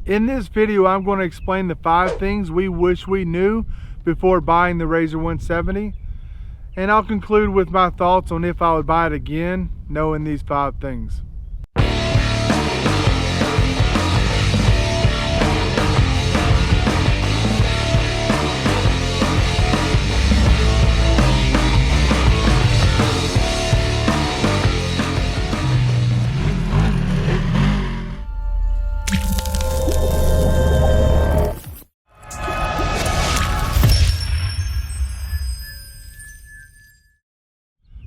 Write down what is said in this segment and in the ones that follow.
In this video, I'm going to explain the 5 things we wish we knew before buying the Rzr 170, and I'll conclude with my thoughts on if I would buy it again, knowing these 5 things.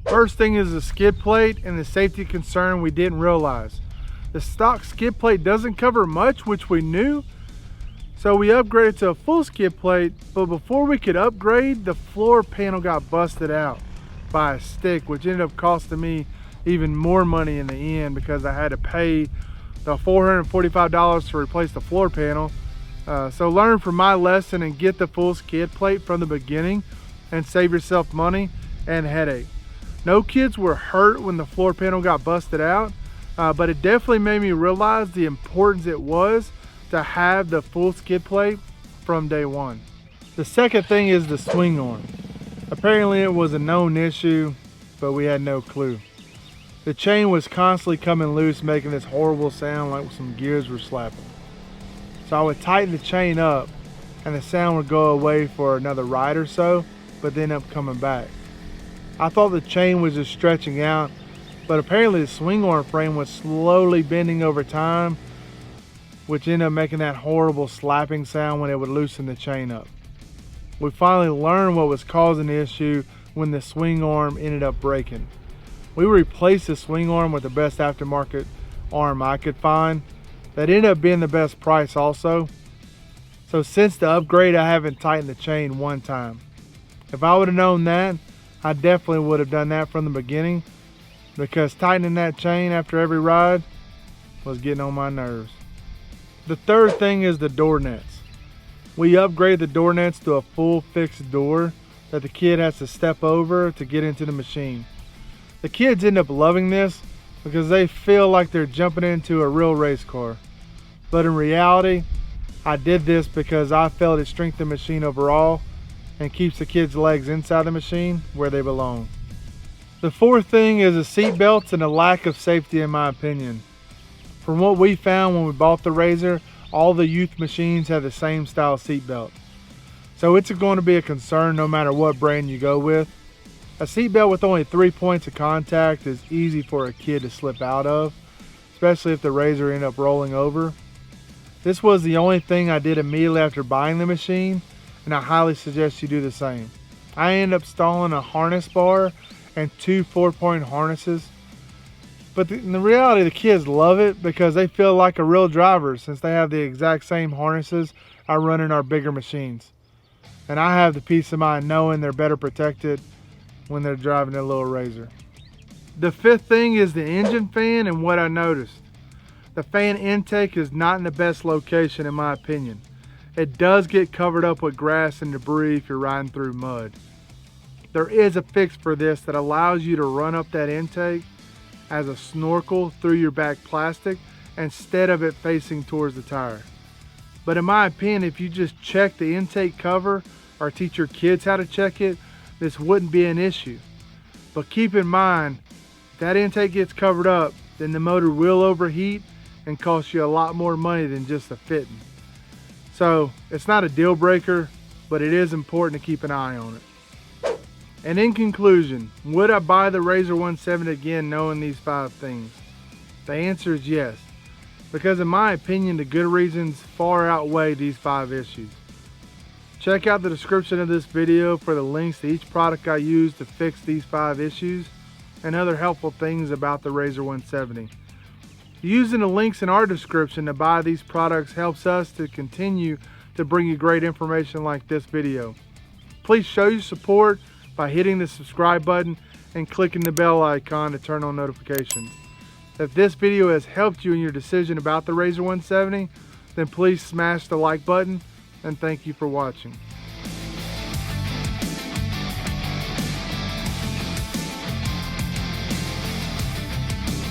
First thing is the skid plate and the safety concern we didn't realize. The stock skid plate doesn't cover much, which we knew, so we upgraded to a full skid plate, but before we could upgrade, the floor panel got busted out by a stick, which ended up costing me even more money in the end because I had to pay the $445 to replace the floor panel. So learn from my lesson and get the full skid plate from the beginning and save yourself money and headache. No kids were hurt when the floor panel got busted out, but it definitely made me realize the importance it was to have the full skid plate from day one. The second thing is the swing arm. Apparently it was a known issue, but we had no clue. The chain was constantly coming loose, making this horrible sound like some gears were slapping. So I would tighten the chain up and the sound would go away for another ride or so, but then up coming back. I thought the chain was just stretching out, but apparently the swing arm frame was slowly bending over time, which ended up making that horrible slapping sound when it would loosen the chain up. We finally learned what was causing the issue when the swing arm ended up breaking. We replaced the swing arm with the best aftermarket arm I could find. That ended up being the best price also. So since the upgrade, I haven't tightened the chain one time. If I would have known that, I definitely would have done that from the beginning, because tightening that chain after every ride was getting on my nerves. The third thing is the door nets. We upgraded the door nets to a full fixed door that the kid has to step over to get into the machine. The kids end up loving this because they feel like they're jumping into a real race car. But in reality, I did this because I felt it strengthened the machine overall and keeps the kids' legs inside the machine where they belong. The fourth thing is the seat belts and the lack of safety, in my opinion. From what we found when we bought the Rzr, all the youth machines have the same style seat belt. So it's going to be a concern no matter what brand you go with. A seat belt with only 3 points of contact is easy for a kid to slip out of, especially if the Rzr ended up rolling over. This was the only thing I did immediately after buying the machine, and I highly suggest you do the same. I ended up installing a harness bar and 2 4-point harnesses. But in the reality, the kids love it because they feel like a real driver since they have the exact same harnesses I run in our bigger machines. And I have the peace of mind knowing they're better protected when they're driving their little Rzr. The fifth thing is the engine fan and what I noticed. The fan intake is not in the best location in my opinion. It does get covered up with grass and debris if you're riding through mud. There is a fix for this that allows you to run up that intake as a snorkel through your back plastic instead of it facing towards the tire. But in my opinion, if you just check the intake cover or teach your kids how to check it, this wouldn't be an issue. But keep in mind, if that intake gets covered up, then the motor will overheat and cost you a lot more money than just the fitting. So it's not a deal breaker, but it is important to keep an eye on it. And in conclusion, would I buy the Rzr 170 again knowing these 5 things? The answer is yes, because in my opinion, the good reasons far outweigh these 5 issues. Check out the description of this video for the links to each product I use to fix these 5 issues and other helpful things about the Rzr 170. Using the links in our description to buy these products helps us to continue to bring you great information like this video. Please show your support by hitting the subscribe button and clicking the bell icon to turn on notifications. If this video has helped you in your decision about the Rzr 170, then please smash the like button and thank you for watching.